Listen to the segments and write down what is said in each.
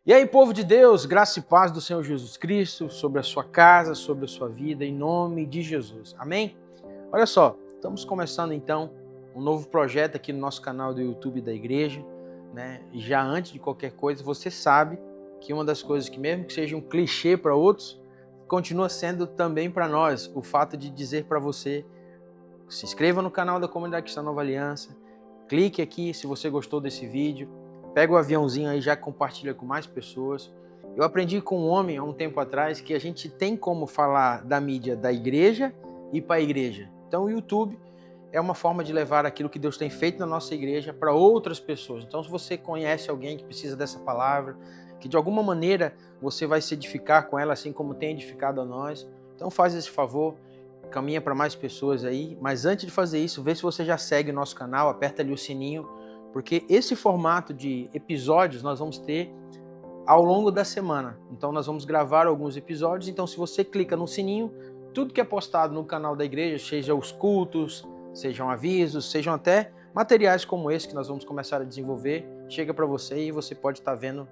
E aí, povo de Deus, graça e paz do Senhor Jesus Cristo sobre a sua casa, sobre a sua vida, em nome de Jesus. Amém? Olha só, estamos começando então um novo projeto aqui no nosso canal do YouTube da igreja, né? E já antes de qualquer coisa, você sabe que uma das coisas que mesmo que seja um clichê para outros, continua sendo também para nós o fato de dizer para você: se inscreva no canal da Comunidade Cristã Nova Aliança, clique aqui se você gostou desse vídeo, pega o aviãozinho aí, já compartilha com mais pessoas. Eu aprendi com um homem há um tempo atrás que a gente tem como falar da mídia da igreja e para a igreja. Então o YouTube é uma forma de levar aquilo que Deus tem feito na nossa igreja para outras pessoas. Então se você conhece alguém que precisa dessa palavra, que de alguma maneira você vai se edificar com ela, assim como tem edificado a nós, então faz esse favor, caminha para mais pessoas aí. Mas antes de fazer isso, vê se você já segue o nosso canal, aperta ali o sininho, porque esse formato de episódios nós vamos ter ao longo da semana. Então nós vamos gravar alguns episódios, então se você clica no sininho, tudo que é postado no canal da igreja, seja os cultos, sejam avisos, sejam até materiais como esse que nós vamos começar a desenvolver, chega para você e você pode estar vendo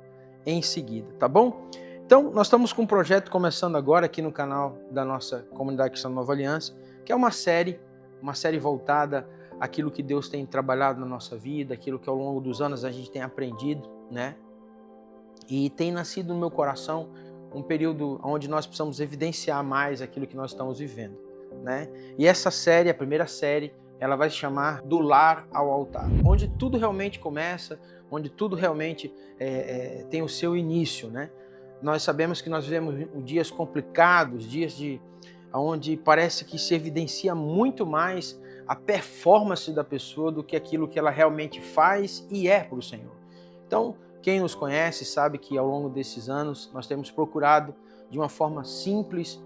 em seguida, tá bom? Então nós estamos com um projeto começando agora aqui no canal da nossa Comunidade Cristã Nova Aliança, que é uma série voltada aquilo que Deus tem trabalhado na nossa vida, aquilo que ao longo dos anos a gente tem aprendido, né? E tem nascido no meu coração um período onde nós precisamos evidenciar mais aquilo que nós estamos vivendo, né? E essa série, a primeira série, ela vai se chamar Do Lar ao Altar, onde tudo realmente começa, onde tudo realmente tem o seu início, né? Nós sabemos que nós vivemos dias complicados, dias onde parece que se evidencia muito mais a performance da pessoa do que aquilo que ela realmente faz e é para o Senhor. Então, quem nos conhece sabe que ao longo desses anos nós temos procurado de uma forma simples,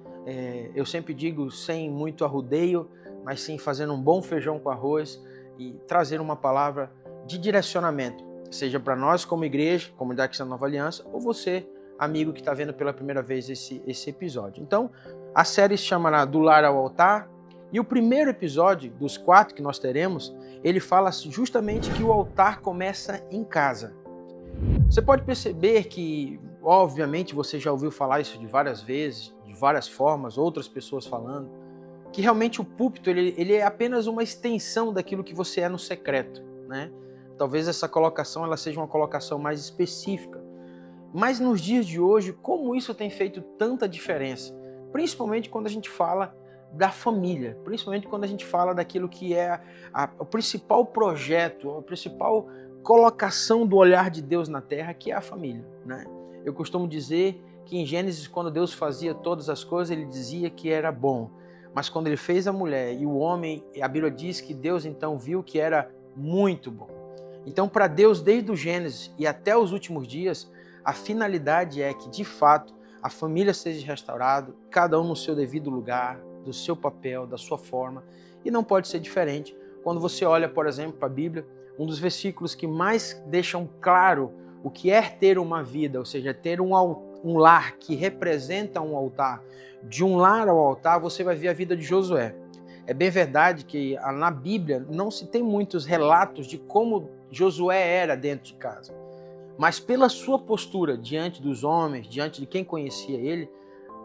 eu sempre digo sem muito arrodeio, mas sim fazendo um bom feijão com arroz e trazer uma palavra de direcionamento, seja para nós como igreja, Comunidade Cristã Nova Aliança, ou você, amigo que está vendo pela primeira vez esse episódio. Então, a série se chamará Do Lar ao Altar, e o primeiro episódio, dos 4 que nós teremos, ele fala justamente que o altar começa em casa. Você pode perceber que, obviamente, você já ouviu falar isso de várias vezes, de várias formas, outras pessoas falando, que realmente o púlpito ele é apenas uma extensão daquilo que você é no secreto, né? Talvez essa colocação ela seja uma colocação mais específica. Mas nos dias de hoje, como isso tem feito tanta diferença? Principalmente quando a gente fala da família, principalmente quando a gente fala daquilo que é o principal projeto, a principal colocação do olhar de Deus na terra, que é a família, né? Eu costumo dizer que em Gênesis, quando Deus fazia todas as coisas, ele dizia que era bom. Mas quando ele fez a mulher e o homem, a Bíblia diz que Deus então viu que era muito bom. Então, para Deus, desde o Gênesis e até os últimos dias, a finalidade é que, de fato, a família seja restaurada, cada um no seu devido lugar, do seu papel, da sua forma, e não pode ser diferente quando você olha, por exemplo, para a Bíblia, um dos versículos que mais deixam claro o que é ter uma vida, ou seja, ter um lar que representa um altar. De um lar ao altar, você vai ver a vida de Josué. É bem verdade que na Bíblia não se tem muitos relatos de como Josué era dentro de casa, mas pela sua postura diante dos homens, diante de quem conhecia ele,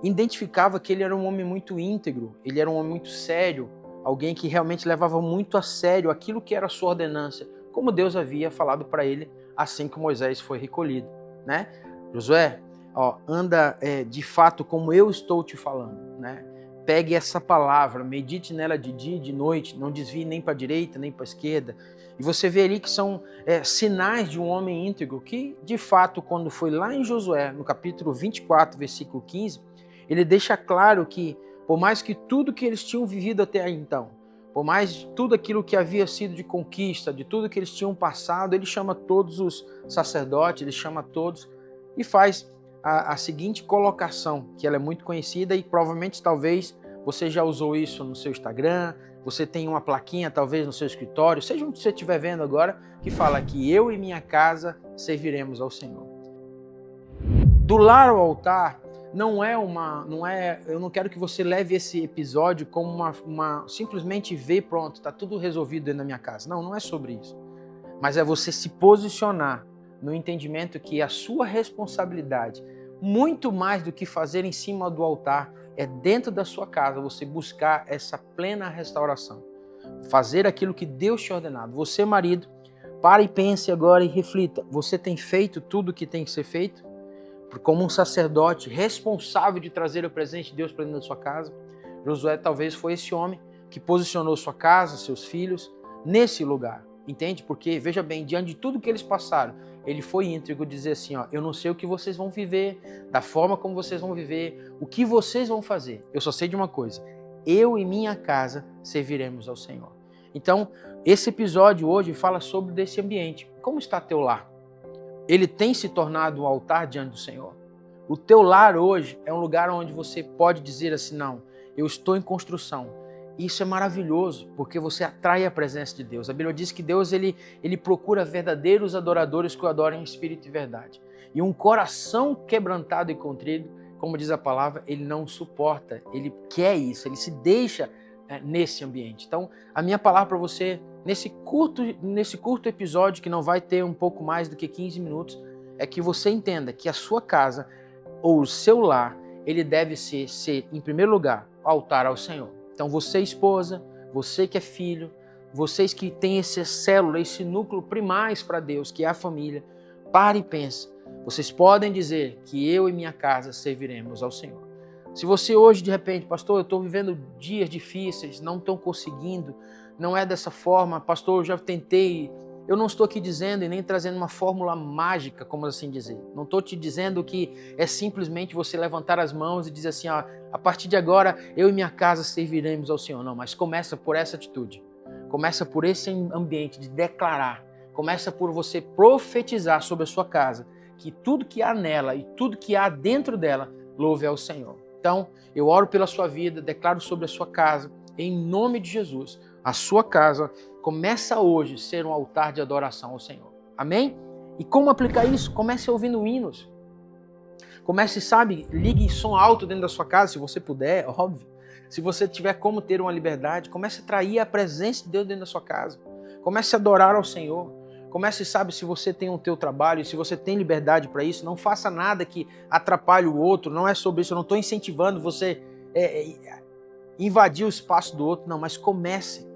identificava que ele era um homem muito íntegro, ele era um homem muito sério, alguém que realmente levava muito a sério aquilo que era a sua ordenança, como Deus havia falado para ele assim que Moisés foi recolhido, né? Josué, anda de fato como eu estou te falando, né? Pegue essa palavra, medite nela de dia e de noite, não desvie nem para a direita nem para a esquerda. E você vê ali que são sinais de um homem íntegro que, de fato, quando foi lá em Josué, no capítulo 24, versículo 15, ele deixa claro que, por mais que tudo que eles tinham vivido até então, por mais de tudo aquilo que havia sido de conquista, de tudo que eles tinham passado, ele chama todos os sacerdotes, ele chama todos e faz a seguinte colocação, que ela é muito conhecida e provavelmente talvez você já usou isso no seu Instagram, você tem uma plaquinha talvez no seu escritório, seja onde você estiver vendo agora, que fala que eu e minha casa serviremos ao Senhor. Do lar ao altar eu não quero que você leve esse episódio como simplesmente ver, pronto, está tudo resolvido dentro da minha casa. Não é sobre isso. Mas é você se posicionar no entendimento que a sua responsabilidade, muito mais do que fazer em cima do altar, é dentro da sua casa você buscar essa plena restauração. Fazer aquilo que Deus te ordenado. Você, marido, pare e pense agora e reflita. Você tem feito tudo o que tem que ser feito? Como um sacerdote responsável de trazer o presente de Deus para dentro da sua casa? Josué talvez foi esse homem que posicionou sua casa, seus filhos, nesse lugar. Entende? Porque, veja bem, diante de tudo que eles passaram, ele foi íntegro dizer assim, ó, eu não sei o que vocês vão viver, da forma como vocês vão viver, o que vocês vão fazer. Eu só sei de uma coisa, eu e minha casa serviremos ao Senhor. Então, esse episódio hoje fala sobre desse ambiente. Como está teu lar? Ele tem se tornado um altar diante do Senhor? O teu lar hoje é um lugar onde você pode dizer assim, não, eu estou em construção. Isso é maravilhoso, porque você atrai a presença de Deus. A Bíblia diz que Deus ele procura verdadeiros adoradores que o adorem em espírito e verdade. E um coração quebrantado e contrito, como diz a palavra, ele não suporta, ele quer isso, ele se deixa nesse ambiente. Então, a minha palavra para você, nesse curto episódio, que não vai ter um pouco mais do que 15 minutos, é que você entenda que a sua casa ou o seu lar, ele deve ser em primeiro lugar, altar ao Senhor. Então você, esposa, você que é filho, vocês que têm essa célula, esse núcleo primais para Deus, que é a família, pare e pense. Vocês podem dizer que eu e minha casa serviremos ao Senhor. Se você hoje, de repente, pastor, eu estou vivendo dias difíceis, não estou conseguindo, não é dessa forma, pastor, eu já tentei. Eu não estou aqui dizendo e nem trazendo uma fórmula mágica, como assim dizer. Não estou te dizendo que é simplesmente você levantar as mãos e dizer assim, ó, a partir de agora eu e minha casa serviremos ao Senhor. Não, mas começa por essa atitude. Começa por esse ambiente de declarar. Começa por você profetizar sobre a sua casa, que tudo que há nela e tudo que há dentro dela, louve ao Senhor. Então, eu oro pela sua vida, declaro sobre a sua casa, em nome de Jesus. A sua casa começa hoje a ser um altar de adoração ao Senhor. Amém? E como aplicar isso? Comece ouvindo hinos. Comece, sabe, ligue som alto dentro da sua casa, se você puder, óbvio. Se você tiver como ter uma liberdade, comece a atrair a presença de Deus dentro da sua casa. Comece a adorar ao Senhor. Comece, sabe, se você tem o teu trabalho, se você tem liberdade para isso, não faça nada que atrapalhe o outro, não é sobre isso, eu não estou incentivando você invadir o espaço do outro, não, mas comece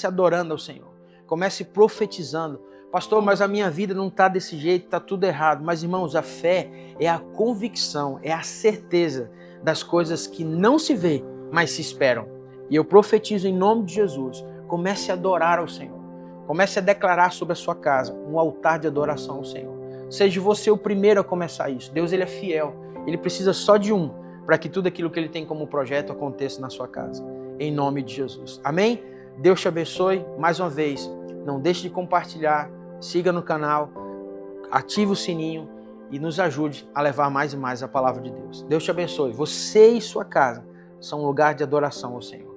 adorando ao Senhor, comece profetizando. Pastor, mas a minha vida não está desse jeito, está tudo errado. Mas, irmãos, a fé é a convicção, é a certeza das coisas que não se vê, mas se esperam. E eu profetizo em nome de Jesus, comece a adorar ao Senhor. Comece a declarar sobre a sua casa um altar de adoração ao Senhor. Seja você o primeiro a começar isso. Deus ele é fiel, ele precisa só de um para que tudo aquilo que ele tem como projeto aconteça na sua casa. Em nome de Jesus. Amém? Deus te abençoe. Mais uma vez, não deixe de compartilhar, siga no canal, ative o sininho e nos ajude a levar mais e mais a palavra de Deus. Deus te abençoe. Você e sua casa são um lugar de adoração ao Senhor.